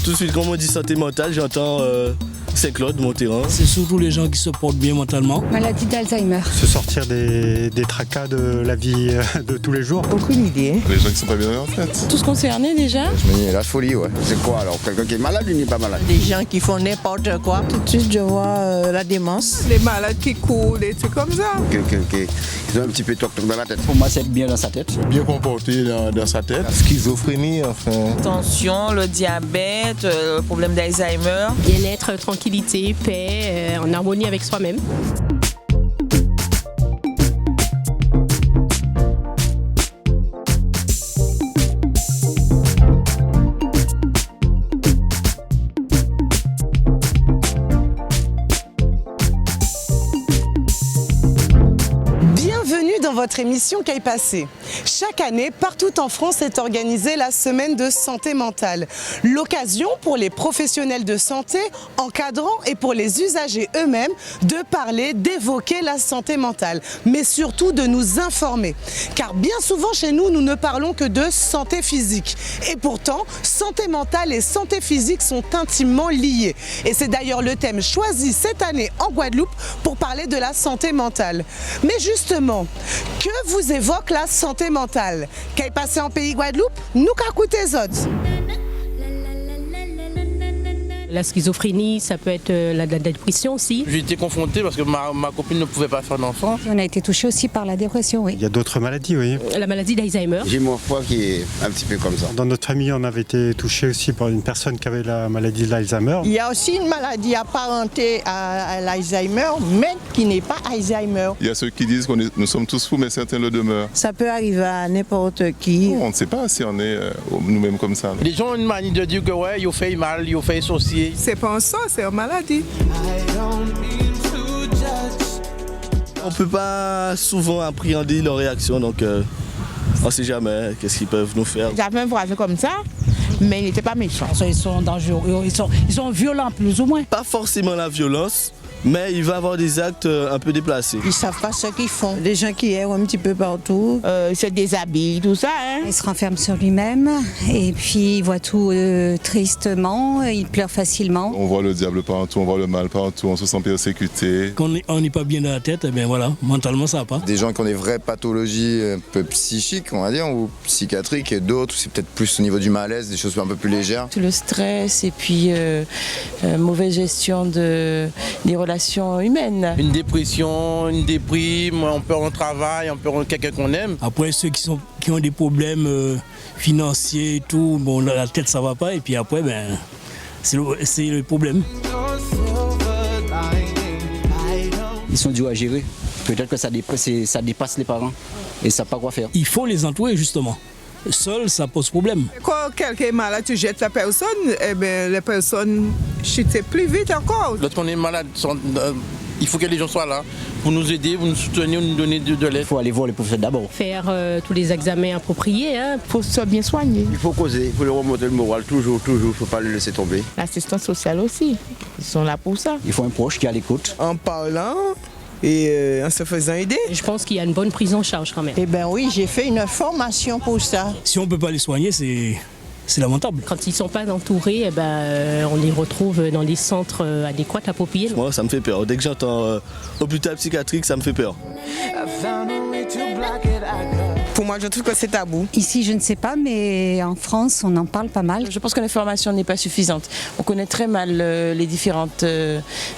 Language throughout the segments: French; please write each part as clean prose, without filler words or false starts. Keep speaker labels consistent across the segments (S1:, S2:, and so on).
S1: Tout de suite, quand on dit santé mentale, j'entends Saint-Claude, mon terrain.
S2: C'est surtout les gens qui se portent bien mentalement.
S3: Maladie d'Alzheimer.
S4: Se sortir des tracas de la vie de tous les jours.
S5: Aucune idée.
S6: Les gens qui sont pas bien dans leur tête.
S5: Tous concernés déjà.
S7: Je me dis la folie, ouais. C'est quoi alors? Quelqu'un qui est malade ou n'est pas malade?
S5: Des gens qui font n'importe quoi. Tout de suite, je vois la démence.
S8: Les malades qui courent, des trucs comme ça.
S7: Ils ont un petit peu toc-toc dans la tête.
S9: Pour moi, c'est bien dans sa tête.
S6: Bien comporté dans sa tête.
S10: La schizophrénie, enfin.
S5: Tension, le diabète, le problème d'Alzheimer.
S11: Bien-être, tranquillité, paix, en harmonie avec soi-même.
S12: Dans votre émission Qu'est passé. Chaque année, partout en France est organisée la semaine de santé mentale. L'occasion pour les professionnels de santé, encadrants et pour les usagers eux-mêmes de parler, d'évoquer la santé mentale, mais surtout de nous informer. Car bien souvent chez nous, nous ne parlons que de santé physique. Et pourtant, santé mentale et santé physique sont intimement liées. Et c'est d'ailleurs le thème choisi cette année en Guadeloupe pour parler de la santé mentale. Mais justement, que vous évoque la santé mentale? Qu'est passé en pays Guadeloupe? Nous qu'à coûter les autres.
S11: La schizophrénie, ça peut être la dépression aussi.
S13: J'ai été confronté parce que ma copine ne pouvait pas faire d'enfant.
S3: On a été touché aussi par la dépression, oui.
S4: Il y a d'autres maladies, oui.
S11: La maladie d'Alzheimer.
S7: J'ai mon foie qui est un petit peu comme ça.
S4: Dans notre famille, on avait été touché aussi par une personne qui avait la maladie de l'Alzheimer.
S5: Il y a aussi une maladie apparentée à l'Alzheimer, mais qui n'est pas Alzheimer.
S6: Il y a ceux qui disent que nous sommes tous fous, mais certains le demeurent.
S5: Ça peut arriver à n'importe qui.
S6: On ne sait pas si on est nous-mêmes comme ça.
S13: Les gens ont une manie de dire que ouais, ils fait mal, ils fait sorcier.
S8: C'est pas un sang, c'est une maladie.
S1: On peut pas souvent appréhender leurs réactions, donc on ne sait jamais qu'est-ce qu'ils peuvent nous faire.
S5: J'avais un voisin comme ça, mais il n'était pas méchant.
S2: Ils sont dangereux, ils sont violents plus ou moins.
S1: Pas forcément la violence, mais il va avoir des actes un peu déplacés.
S5: Ils ne savent pas ce qu'ils font. Des gens qui errent un petit peu partout, se déshabillent, tout ça. Hein.
S3: Il se renferme sur lui-même et puis il voit tout tristement, il pleure facilement.
S6: On voit le diable partout, on voit le mal partout, on se sent persécuté.
S2: Quand on n'est pas bien dans la tête, eh bien voilà, mentalement ça va pas.
S7: Des gens qui ont des vraies pathologies un peu psychiques, on va dire, ou psychiatriques, et d'autres, c'est peut-être plus au niveau du malaise, des choses un peu plus légères.
S5: Tout le stress et puis mauvaise gestion des relations humaines.
S13: Une dépression, une déprime, on perd un travail, on perd quelqu'un qu'on aime.
S2: Après ceux qui ont des problèmes financiers et tout, bon la tête ça va pas et puis après ben c'est le problème.
S9: Ils sont durs à gérer. Peut-être que ça dépasse les parents et ne savent pas quoi faire.
S2: Il faut les entourer justement. Seul, ça pose problème.
S8: Quand quelqu'un est malade, tu jettes la personne, eh bien, la personne chute plus vite encore.
S13: Lorsqu'on est malade, il faut que les gens soient là pour nous aider, pour nous soutenir, nous donner de l'aide.
S9: Il faut aller voir les professeurs d'abord.
S11: Faire tous les examens appropriés.
S5: Il faut se bien soigner.
S7: Il faut causer, il faut leur remonter le moral, toujours, il ne faut pas le laisser tomber.
S5: L'assistance sociale aussi, ils sont là pour ça.
S9: Il faut un proche qui est à l'écoute.
S8: En parlant et en se faisant aider.
S11: Je pense qu'il y a une bonne prise en charge quand même.
S5: Eh bien oui, j'ai fait une formation pour ça.
S2: Si on ne peut pas les soigner, c'est lamentable.
S11: Quand ils ne sont pas entourés, eh on les retrouve dans des centres adéquats, appropriés.
S1: Moi, ça me fait peur. Dès que j'entends hôpital psychiatrique, ça me fait peur.
S8: Pour moi, je trouve que c'est tabou.
S3: Ici, je ne sais pas, mais en France, on en parle pas mal.
S5: Je pense que l'information n'est pas suffisante. On connaît très mal les différentes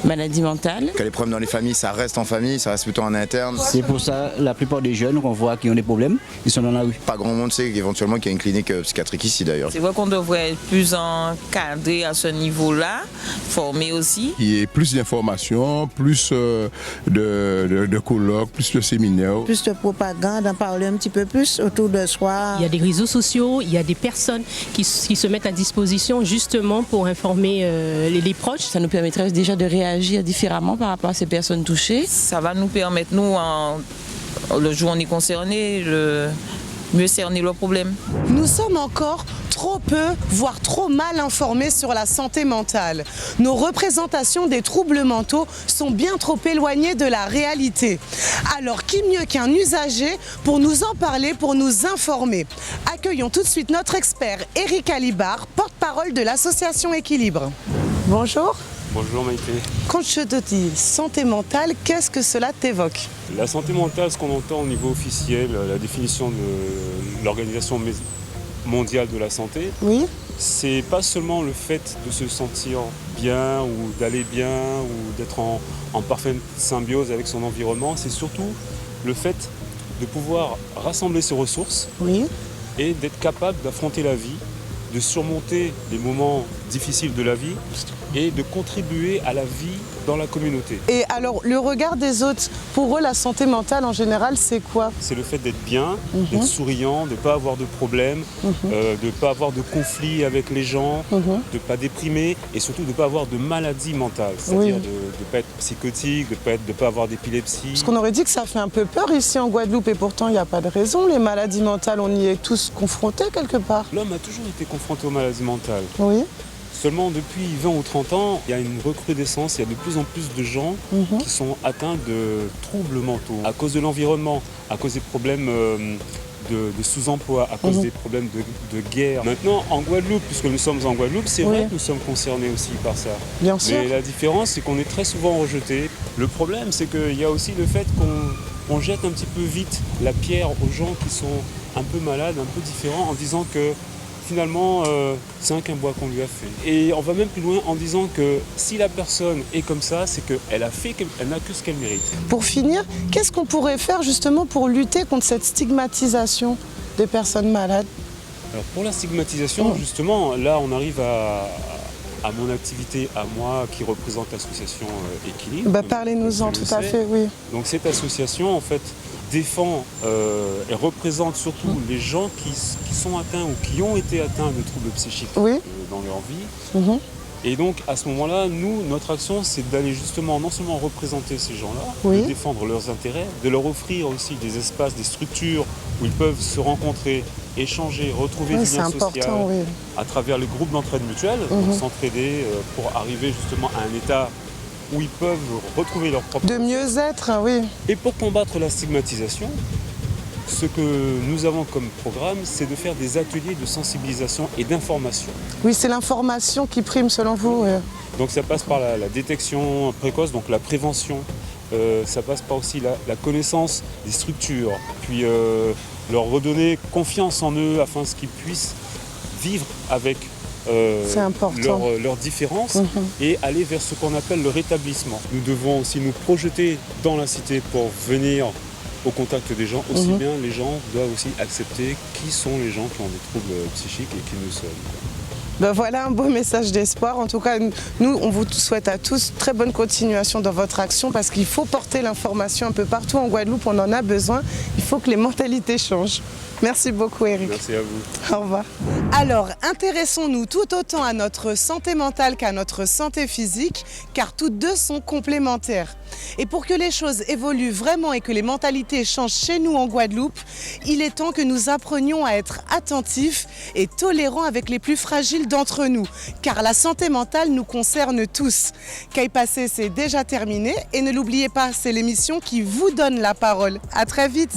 S5: maladies mentales.
S7: Quand les problèmes dans les familles, ça reste en famille, ça reste plutôt en interne.
S9: C'est pour ça la plupart des jeunes qu'on voit qui ont des problèmes, ils sont dans la rue.
S7: Pas grand monde sait éventuellement qu'il y a une clinique psychiatrique ici d'ailleurs.
S5: C'est vrai qu'on devrait être plus encadré à ce niveau-là, formé aussi.
S6: Il y a plus d'informations, plus de colloques, plus de séminaires.
S5: Plus de propagande, en parler un petit peu plus autour de soi.
S11: Il y a des réseaux sociaux, il y a des personnes qui se mettent à disposition justement pour informer les proches.
S5: Ça nous permettrait déjà de réagir différemment par rapport à ces personnes touchées. Ça va nous permettre, nous, le jour où on est concerné, mieux cerner le problème.
S12: Nous sommes encore trop peu, voire trop mal informés sur la santé mentale. Nos représentations des troubles mentaux sont bien trop éloignées de la réalité. Alors qui mieux qu'un usager pour nous en parler, pour nous informer? Accueillons tout de suite notre expert Eric Alibar, porte-parole de l'association Équilibre. Bonjour.
S10: Bonjour Maïté.
S12: Quand je te dis santé mentale, qu'est-ce que cela t'évoque?
S10: La santé mentale, ce qu'on entend au niveau officiel, la définition de l'Organisation mondiale de la santé,
S12: oui,
S10: c'est pas seulement le fait de se sentir bien ou d'aller bien ou d'être en parfaite symbiose avec son environnement, c'est surtout le fait de pouvoir rassembler ses ressources,
S12: oui,
S10: et d'être capable d'affronter la vie, de surmonter les moments difficiles de la vie et de contribuer à la vie dans la communauté.
S12: Et alors, le regard des autres, pour eux, la santé mentale en général, c'est quoi?
S10: C'est le fait d'être bien, d'être souriant, de ne pas avoir de problèmes, de ne pas avoir de conflits avec les gens, de ne pas déprimer et surtout de ne pas avoir de maladie mentale. C'est-à-dire de ne pas être psychotique, de ne pas avoir d'épilepsie.
S12: Parce qu'on aurait dit que ça fait un peu peur ici en Guadeloupe et pourtant il n'y a pas de raison. Les maladies mentales, on y est tous confrontés quelque part.
S10: L'homme a toujours été confronté aux maladies mentales.
S12: Oui.
S10: Seulement depuis 20 ou 30 ans, il y a une recrudescence, il y a de plus en plus de gens qui sont atteints de troubles mentaux à cause de l'environnement, à cause des problèmes de sous-emploi, à cause des problèmes de guerre. Maintenant, en Guadeloupe, puisque nous sommes en Guadeloupe, c'est vrai que nous sommes concernés aussi par ça.
S12: Bien sûr.
S10: Mais la différence, c'est qu'on est très souvent rejeté. Le problème, c'est qu'il y a aussi le fait qu'on jette un petit peu vite la pierre aux gens qui sont un peu malades, un peu différents, en disant que finalement, c'est un bois qu'on lui a fait. Et on va même plus loin en disant que si la personne est comme ça, c'est qu'elle n'a que ce qu'elle mérite.
S12: Pour finir, qu'est-ce qu'on pourrait faire justement pour lutter contre cette stigmatisation des personnes malades?
S10: Alors pour la stigmatisation, justement, là on arrive à mon activité, à moi qui représente l'association Équilibre.
S12: Parlez-nous-en, tout à fait, oui.
S10: Donc cette association, en fait, défend et représente surtout les gens qui sont atteints ou qui ont été atteints de troubles psychiques dans leur vie. Et donc à ce moment-là, nous, notre action, c'est d'aller justement non seulement représenter ces gens-là, de défendre leurs intérêts, de leur offrir aussi des espaces, des structures où ils peuvent se rencontrer, échanger, retrouver du lien social à travers les groupes d'entraide mutuelle, s'entraider pour arriver justement à un état où ils peuvent retrouver leur propre...
S12: De mieux-être, oui.
S10: Et pour combattre la stigmatisation, ce que nous avons comme programme, c'est de faire des ateliers de sensibilisation et d'information.
S12: Oui, c'est l'information qui prime selon vous.
S10: Donc ça passe par la détection précoce, donc la prévention. Ça passe par aussi la connaissance des structures, puis leur redonner confiance en eux afin qu'ils puissent vivre avec leurs différences et aller vers ce qu'on appelle le rétablissement. Nous devons aussi nous projeter dans la cité pour venir au contact des gens. Aussi bien, les gens doivent aussi accepter qui sont les gens qui ont des troubles psychiques et qui nous sommes.
S12: Ben voilà un beau message d'espoir. En tout cas, nous, on vous souhaite à tous très bonne continuation dans votre action parce qu'il faut porter l'information un peu partout en Guadeloupe. On en a besoin. Il faut que les mentalités changent. Merci beaucoup, Eric.
S10: Merci à vous.
S12: Au revoir. Alors, intéressons-nous tout autant à notre santé mentale qu'à notre santé physique, car toutes deux sont complémentaires. Et pour que les choses évoluent vraiment et que les mentalités changent chez nous en Guadeloupe, il est temps que nous apprenions à être attentifs et tolérants avec les plus fragiles d'entre nous, car la santé mentale nous concerne tous. Qu'à y passer, c'est déjà terminé. Et ne l'oubliez pas, c'est l'émission qui vous donne la parole. À très vite.